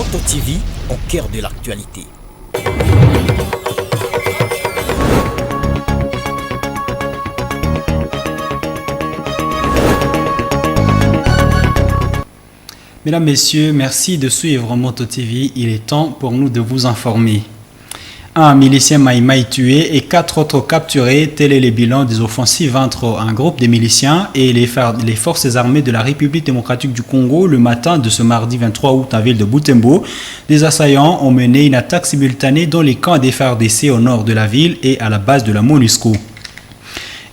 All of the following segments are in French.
Moto TV au cœur de l'actualité. Mesdames, Messieurs, merci de suivre Moto TV. Il est temps pour nous de vous informer. Un milicien Maïmaï tué et 4 autres capturés, tel est le bilan des offensives entre un groupe de miliciens et les forces armées de la République démocratique du Congo le matin de ce mardi 23 août en ville de Butembo. Des assaillants ont mené une attaque simultanée dans les camps des FARDC au nord de la ville et à la base de la MONUSCO.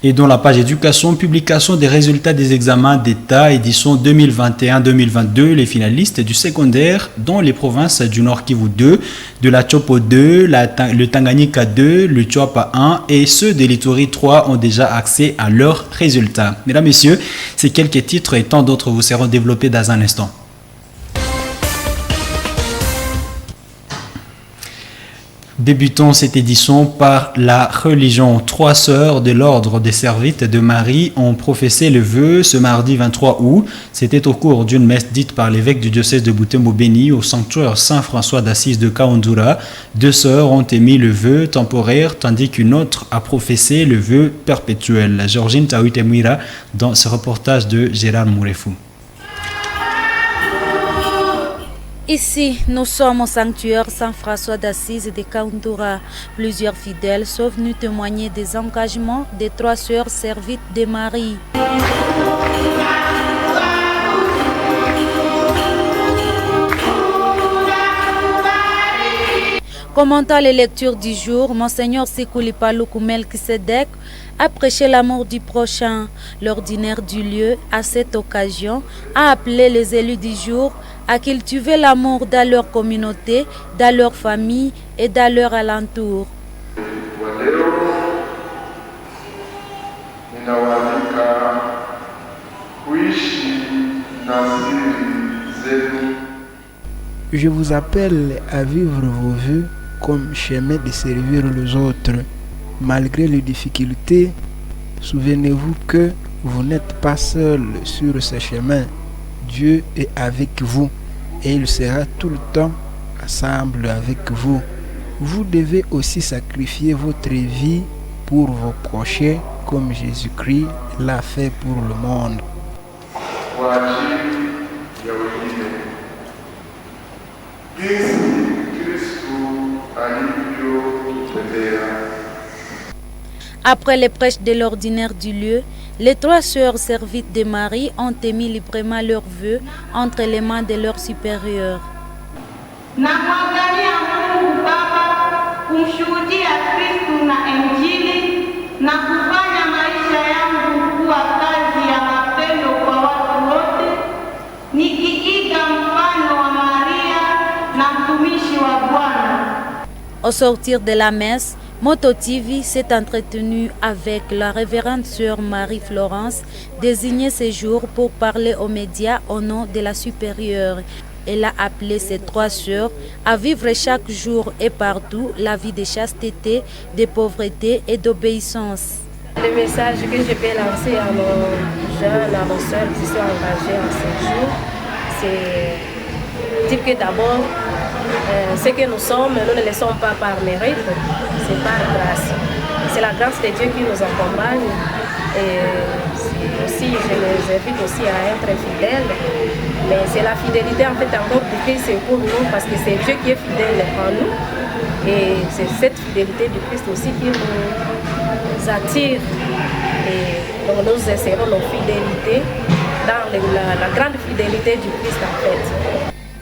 Et dans la page éducation, publication des résultats des examens d'État, édition 2021-2022, les finalistes du secondaire dans les provinces du Nord Kivu 2, de la Chopo 2, le Tanganyika 2, le Chuapa 1 et ceux de l'Ituri 3 ont déjà accès à leurs résultats. Mesdames, Messieurs, ces quelques titres et tant d'autres vous seront développés dans un instant. Débutons cette édition par la religion. 3 sœurs de l'ordre des Servites de Marie ont professé le vœu ce mardi 23 août. C'était au cours d'une messe dite par l'évêque du diocèse de Butembo-Béni au sanctuaire Saint-François d'Assise de Kaundura. 2 sœurs ont émis le vœu temporaire tandis qu'une autre a professé le vœu perpétuel. Georgine Taouitemouira dans ce reportage de Gérard Mourefou. Ici, nous sommes au sanctuaire Saint-François d'Assise de Kaundura. Plusieurs fidèles sont venus témoigner des engagements des 3 sœurs servites de Marie. Commentant les lectures du jour, Monseigneur Sekoulipalu Melchisedek a prêché l'amour du prochain. L'ordinaire du lieu, à cette occasion, a appelé les élus du jour à cultiver l'amour dans leur communauté, dans leur famille et dans leur alentour. Je vous appelle à vivre vos vœux comme chemin de servir les autres. Malgré les difficultés, souvenez-vous que vous n'êtes pas seul sur ce chemin. Dieu est avec vous et il sera tout le temps ensemble avec vous. Vous devez aussi sacrifier votre vie pour vos prochains comme Jésus-Christ l'a fait pour le monde. Après les prêches de l'ordinaire du lieu, les 3 sœurs servites de Marie ont émis librement leurs vœux entre les mains de leurs supérieurs. Au sortir de la messe, Moto TV s'est entretenu avec la révérende sœur Marie-Florence, désignée ce jour pour parler aux médias au nom de la supérieure. Elle a appelé ses 3 sœurs à vivre chaque jour et partout la vie de chasteté, de pauvreté et d'obéissance. Le message que je peux lancer à nos jeunes, à nos sœurs qui sont engagées en ce jour, c'est dire que d'abord, ce que nous sommes, nous ne le sommes pas par mérite, c'est par grâce. C'est la grâce de Dieu qui nous accompagne. Et aussi, je les invite aussi à être fidèles. Mais c'est la fidélité en fait encore du Christ pour nous, parce que c'est Dieu qui est fidèle en nous. Et c'est cette fidélité du Christ aussi qui nous attire. Et donc nous essaierons nos fidélités dans la grande fidélité du Christ en fait.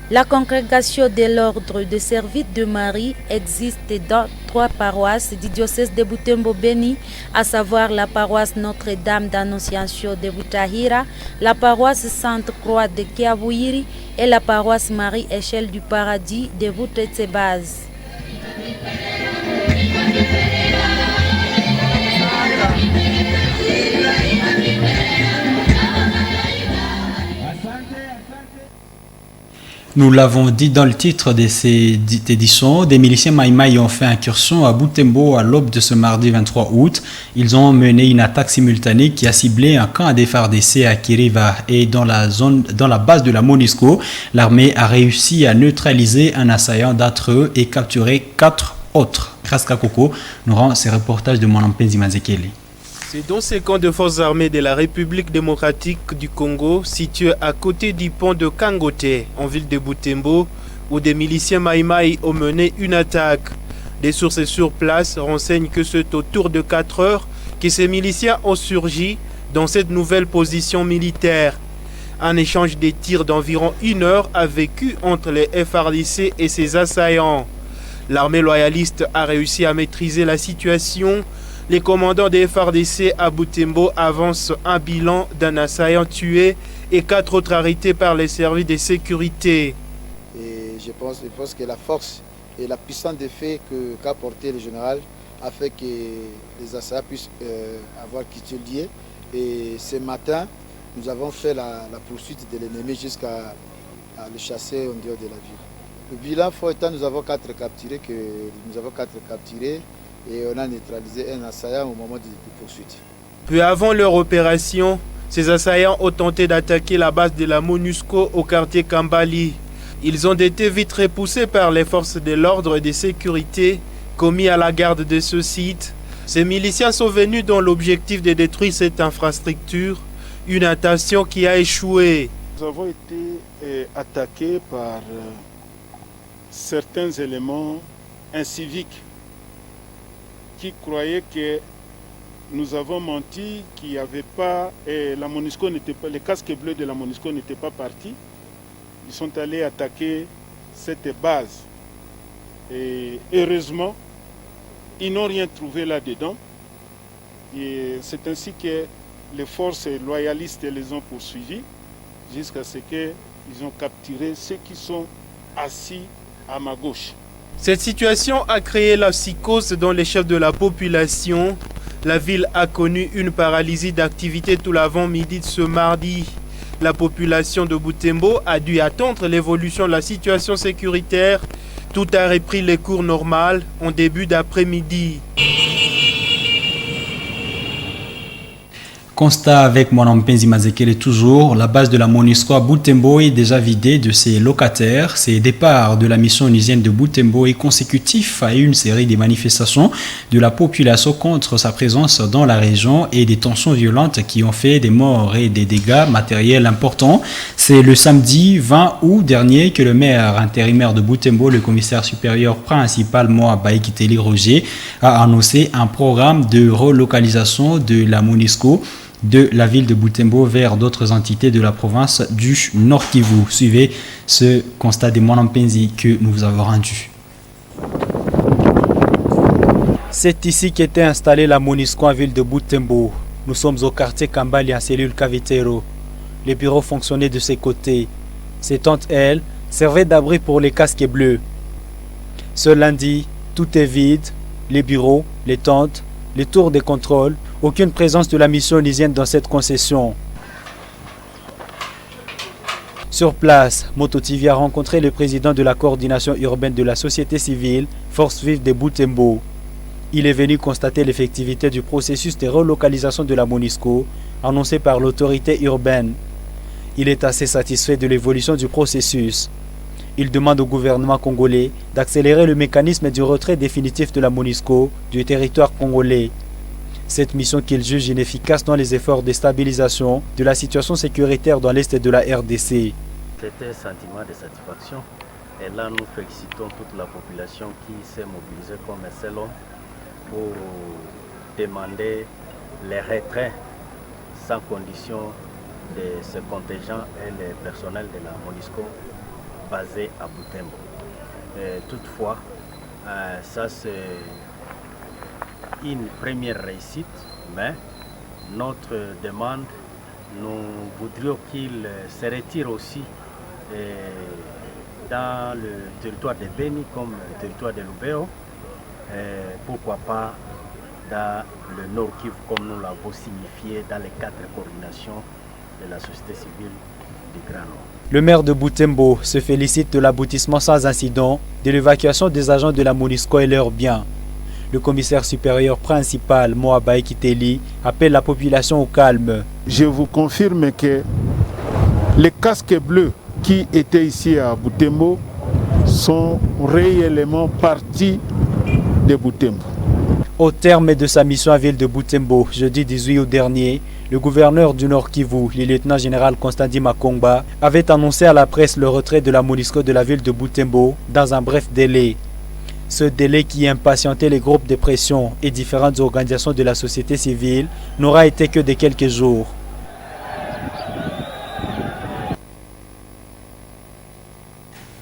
La congrégation de l'ordre des Servites de Marie existe dans 3 paroisses du diocèse de Butembo-Béni, à savoir la paroisse Notre-Dame d'Annonciation de Butahira, la paroisse Sainte-Croix de Kiabouiri et la paroisse Marie-Échelle du Paradis de Boutetsebaz. Nous l'avons dit dans le titre de cette édition, des miliciens Maïmaï ont fait incursion à Butembo à l'aube de ce mardi 23 août. Ils ont mené une attaque simultanée qui a ciblé un camp à FARDC à Kiriva et dans la base de la MONUSCO. L'armée a réussi à neutraliser un assaillant d'entre eux et capturer 4 autres. Kraska Koko nous rend ces reportages de Mwanampenzi Mazekele. C'est dans ces camps de forces armées de la République démocratique du Congo, situé à côté du pont de Kangote, en ville de Butembo, où des miliciens Maïmaï ont mené une attaque. Des sources sur place renseignent que c'est autour de 4 heures que ces miliciens ont surgi dans cette nouvelle position militaire. Un échange de tirs d'environ 1 heure a vécu entre les FARDC et ses assaillants. L'armée loyaliste a réussi à maîtriser la situation. Les commandants des FARDC à Butembo avancent un bilan d'un assaillant tué et 4 autres arrêtés par les services de sécurité. Et je pense que la force et la puissance d'effet qu'a porté le général a fait que les assaillants puissent avoir quitté le lieu. Et ce matin, nous avons fait la poursuite de l'ennemi jusqu'à le chasser en dehors de la ville. Le bilan fortant, nous avons 4 capturés et on a neutralisé un assaillant au moment de poursuite. Peu avant leur opération, ces assaillants ont tenté d'attaquer la base de la MONUSCO au quartier Kambali. Ils ont été vite repoussés par les forces de l'ordre et de sécurité commis à la garde de ce site. Ces miliciens sont venus dans l'objectif de détruire cette infrastructure, une intention qui a échoué. Nous avons été attaqués par certains éléments inciviques qui croyaient que nous avons menti, qu'il n'y avait pas, et la MONUSCO n'était pas, les casques bleus de la MONUSCO n'étaient pas partis. Ils sont allés attaquer cette base. Et heureusement, ils n'ont rien trouvé là-dedans. Et c'est ainsi que les forces loyalistes les ont poursuivis jusqu'à ce qu'ils ont capturé ceux qui sont assis à ma gauche. Cette situation a créé la psychose dans les chefs de la population. La ville a connu une paralysie d'activité tout l'avant-midi de ce mardi. La population de Butembo a dû attendre l'évolution de la situation sécuritaire. Tout a repris les cours normales en début d'après-midi. Constat avec Mwanampenzi Mazekele toujours, la base de la MONUSCO à Butembo est déjà vidée de ses locataires. Ces départs de la mission onusienne de Butembo est consécutif à une série de manifestations de la population contre sa présence dans la région et des tensions violentes qui ont fait des morts et des dégâts matériels importants. C'est le samedi 20 août dernier que le maire intérimaire de Butembo, le commissaire supérieur principal Moa Baïkiteli Roger, a annoncé un programme de relocalisation de la MONUSCO de la ville de Butembo vers d'autres entités de la province du Nord Kivu. Suivez ce constat de Mwanampenzi que nous vous avons rendu. C'est ici qu'était installée la MONUSCO en ville de Butembo. Nous sommes au quartier Kambali en cellule Cavitero. Les bureaux fonctionnaient de ces côtés. Ces tentes, elles, servaient d'abri pour les casques bleus. Ce lundi, tout est vide. Les bureaux, les tentes, les tours de contrôle. Aucune présence de la mission onusienne dans cette concession. Sur place, Moto TV a rencontré le président de la coordination urbaine de la société civile, Force Vive de Butembo. Il est venu constater l'effectivité du processus de relocalisation de la MONUSCO annoncé par l'autorité urbaine. Il est assez satisfait de l'évolution du processus. Il demande au gouvernement congolais d'accélérer le mécanisme du retrait définitif de la MONUSCO du territoire congolais. Cette mission qu'il juge inefficace dans les efforts de stabilisation de la situation sécuritaire dans l'est de la RDC. C'est un sentiment de satisfaction et là nous félicitons toute la population qui s'est mobilisée comme un seul homme pour demander les retraits sans condition de ce contingent et le personnel de la MONUSCO basé à Butembo. Toutefois, ça c'est une première réussite, mais notre demande, nous voudrions qu'il se retire aussi dans le territoire de Beni comme le territoire de Lubero, pourquoi pas dans le Nord Kivu comme nous l'avons signifié dans les 4 coordinations de la société civile du Grand Nord. Le maire de Butembo se félicite de l'aboutissement sans incident de l'évacuation des agents de la MONUSCO et leurs biens. Le commissaire supérieur principal, Moabaï Kiteli, appelle la population au calme. Je vous confirme que les casques bleus qui étaient ici à Butembo sont réellement partis de Butembo. Au terme de sa mission à ville de Butembo, jeudi 18 août dernier, le gouverneur du Nord Kivu, le lieutenant-général Constantin Makongba, avait annoncé à la presse le retrait de la MONUSCO de la ville de Butembo dans un bref délai. Ce délai qui impatientait les groupes de pression et différentes organisations de la société civile n'aura été que de quelques jours.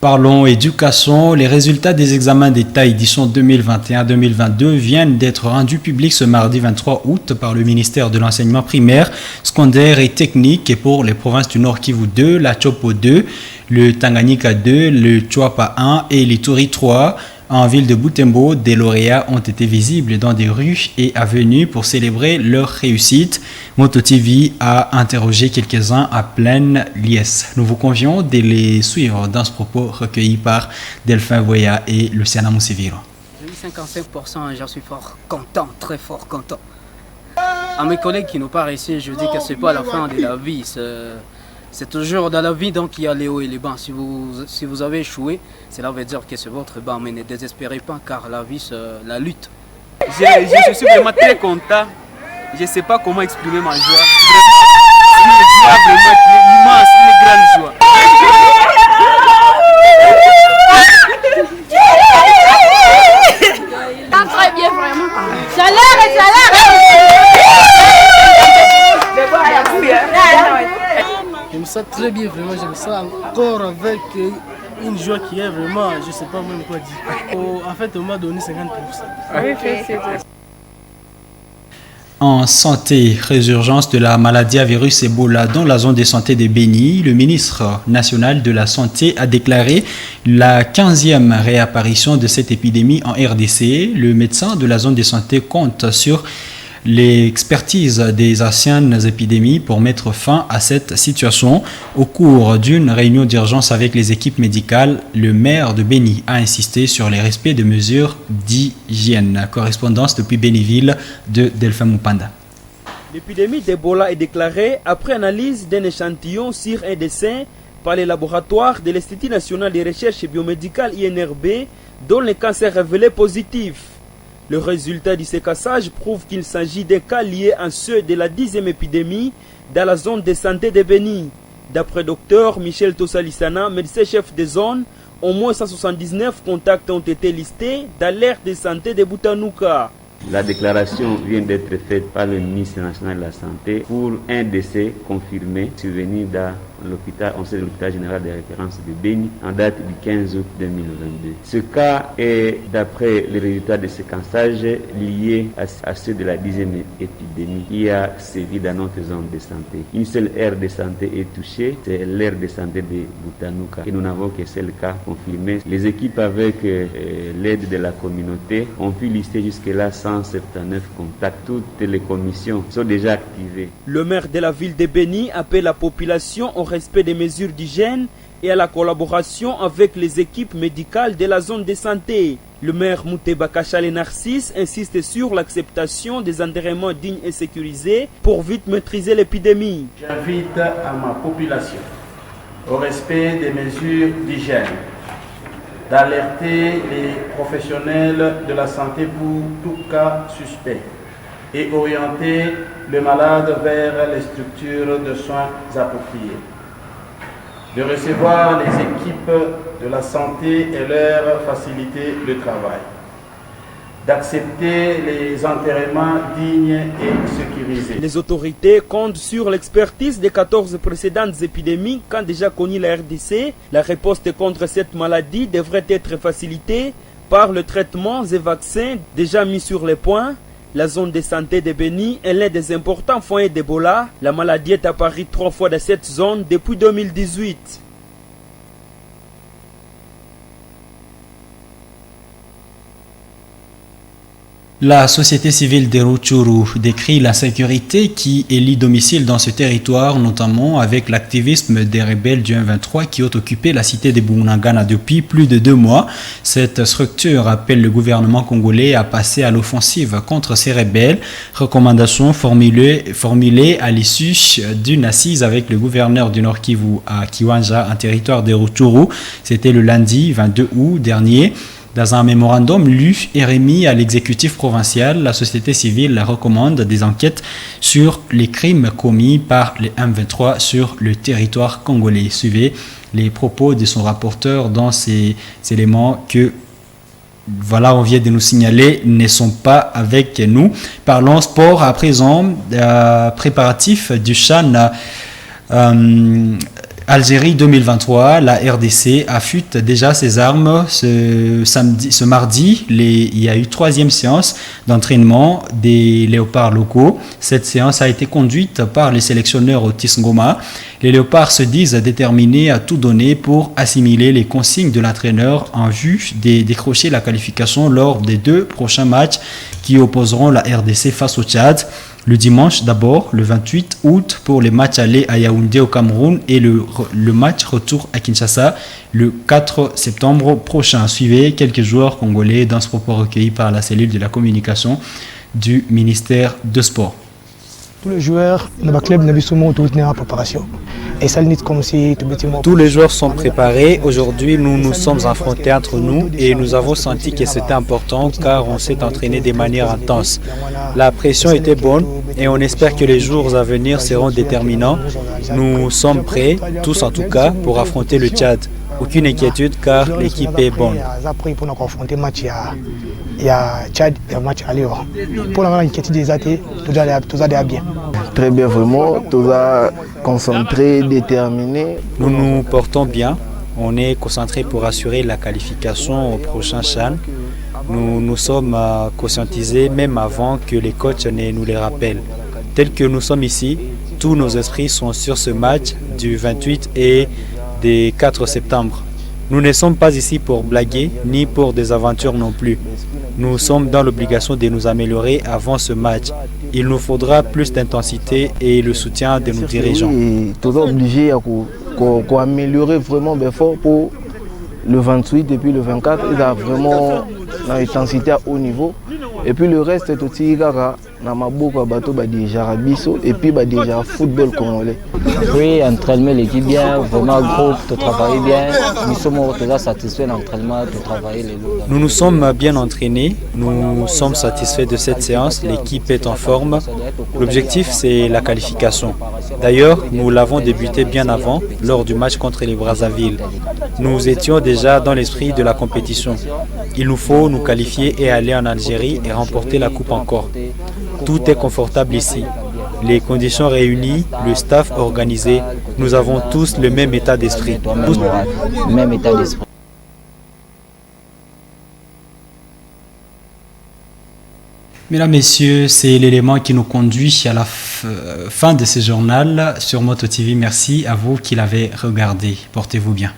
Parlons éducation. Les résultats des examens d'État édition 2021-2022 viennent d'être rendus publics ce mardi 23 août par le ministère de l'enseignement primaire, secondaire et technique et pour les provinces du Nord Kivu 2, la Chopo 2, le Tanganyika 2, le Chouapa 1 et l'Ituri 3. En ville de Butembo, des lauréats ont été visibles dans des rues et avenues pour célébrer leur réussite. Moto TV a interrogé quelques-uns à pleine liesse. Nous vous convions de les suivre dans ce propos recueilli par Delphin Voya et Luciana Moussiviro. J'ai eu 55%, j'en suis fort content, très fort content. À mes collègues qui nous parlent ici, je dis que ce n'est pas la fin de la vie. C'est toujours dans la vie, donc il y a les hauts et les bas. Si vous avez échoué, cela veut dire que c'est votre bas, mais ne désespérez pas car la vie, c'est la lutte. Je suis vraiment très content. Je ne sais pas comment exprimer ma joie. C'est une joie vraiment immense, une grande joie. Très bien, vraiment. Je me sens très bien, vraiment. Je me sens encore avec une joie qui est vraiment, je ne sais pas même quoi dire. En fait, on m'a donné 50%. En santé, résurgence de la maladie à virus Ebola dans la zone de santé de Béni, le ministre national de la Santé a déclaré la 15e réapparition de cette épidémie en RDC. Le médecin de la zone de santé compte sur l'expertise des anciennes épidémies pour mettre fin à cette situation. Au cours d'une réunion d'urgence avec les équipes médicales, le maire de Béni a insisté sur les respects de mesures d'hygiène. Correspondance depuis Béniville de Delphin Mupanda. L'épidémie d'Ebola est déclarée après analyse d'un échantillon sur un dessin par les laboratoires de l'Institut national de recherche biomédicale INRB dont le cancer révélé positif. Le résultat de ce cassage prouve qu'il s'agit d'un cas lié à ceux de la 10e épidémie dans la zone de santé de Béni. D'après Dr Michel Tossalissana, médecin-chef de zone, au moins 179 contacts ont été listés dans l'aire de santé de Butanuka. La déclaration vient d'être faite par le ministre national de la Santé pour un décès confirmé survenu dans l'hôpital, on sait l'hôpital général de référence de Béni en date du 15 août 2022. Ce cas est, d'après les résultats de séquençage, lié à ceux de la 10e épidémie qui a sévi dans notre zone de santé. Une seule aire de santé est touchée, c'est l'aire de santé de Butanuka et nous n'avons que seul cas confirmé. Les équipes avec l'aide de la communauté ont pu lister jusque-là 179 contacts. Toutes les commissions sont déjà activées. Le maire de la ville de Béni appelle la population au respect des mesures d'hygiène et à la collaboration avec les équipes médicales de la zone de santé. Le maire Mouteba Kachale Narcisse insiste sur l'acceptation des enterrements dignes et sécurisés pour vite maîtriser l'épidémie. J'invite à ma population au respect des mesures d'hygiène, d'alerter les professionnels de la santé pour tout cas suspect et orienter le malade vers les structures de soins appropriées, de recevoir les équipes de la santé et leur faciliter le travail, d'accepter les enterrements dignes et sécurisés. Les autorités comptent sur l'expertise des 14 précédentes épidémies qu'a déjà connu la RDC. La riposte contre cette maladie devrait être facilitée par le traitement et vaccins déjà mis sur les points. La zone de santé de Béni est l'un des importants foyers d'Ebola. La maladie est apparue 3 fois dans cette zone depuis 2018. La société civile de Rutshuru décrit l'insécurité qui élit domicile dans ce territoire, notamment avec l'activisme des rebelles du M23 qui ont occupé la cité de Bunagana depuis plus de 2 mois. Cette structure appelle le gouvernement congolais à passer à l'offensive contre ces rebelles. Recommandation formulée à l'issue d'une assise avec le gouverneur du Nord Kivu à Kiwanja, un territoire de Rutshuru. C'était le lundi 22 août dernier. Dans un mémorandum lu et remis à l'exécutif provincial, la société civile recommande des enquêtes sur les crimes commis par les M23 sur le territoire congolais. Suivez les propos de son rapporteur dans ces éléments que on vient de nous signaler ne sont pas avec nous. Parlons sport à présent, préparatif du CHAN Algérie 2023, la RDC affûte déjà ses armes. Ce mardi, il y a eu 3e séance d'entraînement des léopards locaux. Cette séance a été conduite par les sélectionneurs Otis Ngoma. Les léopards se disent déterminés à tout donner pour assimiler les consignes de l'entraîneur en vue de décrocher la qualification lors des 2 prochains matchs qui opposeront la RDC face au Tchad. Le dimanche d'abord, le 28 août, pour les matchs allés à Yaoundé au Cameroun et le match retour à Kinshasa le 4 septembre prochain. Suivez quelques joueurs congolais dans ce propos recueilli par la cellule de la communication du ministère de Sport. Tous les joueurs de ma club n'ont pas en préparation. Tous les joueurs sont préparés. Aujourd'hui, nous nous sommes affrontés entre nous et nous avons senti que c'était important car on s'est entraîné de manière intense. La pression était bonne et on espère que les jours à venir seront déterminants. Nous sommes prêts, tous en tout cas, pour affronter le Tchad. Aucune inquiétude car l'équipe est bonne. Très bien, vraiment, tout ça concentré, déterminé. Nous nous portons bien. On est concentré pour assurer la qualification au prochain CHAN. Nous nous sommes conscientisés même avant que les coachs ne nous les rappellent. Tel que nous sommes ici, tous nos esprits sont sur ce match du 28 et des 4 septembre. Nous ne sommes pas ici pour blaguer, ni pour des aventures non plus. Nous sommes dans l'obligation de nous améliorer avant ce match. Il nous faudra plus d'intensité et le soutien de nos dirigeants. Nous sommes obligés d'améliorer vraiment fort pour le 28 et puis le 24. Il y a vraiment l'intensité à haut niveau. Et puis le reste est aussi et puis déjà football congolais. Oui, entraînement l'équipe bien, vraiment groupe, de travailler bien. Nous sommes déjà satisfaits de l'entraînement, de travailler les loups. Nous nous sommes bien entraînés, nous sommes satisfaits de cette séance, l'équipe est en forme. L'objectif c'est la qualification. D'ailleurs, nous l'avons débuté bien avant, lors du match contre les Brazzaville. Nous étions déjà dans l'esprit de la compétition. Il nous faut nous qualifier et aller en Algérie et remporter la coupe encore. Tout est confortable ici. Les conditions réunies, le staff organisé, nous avons tous le même état d'esprit. Même état d'esprit. Mesdames, Messieurs, c'est l'élément qui nous conduit à la fin de ce journal sur Moto TV. Merci à vous qui l'avez regardé. Portez-vous bien.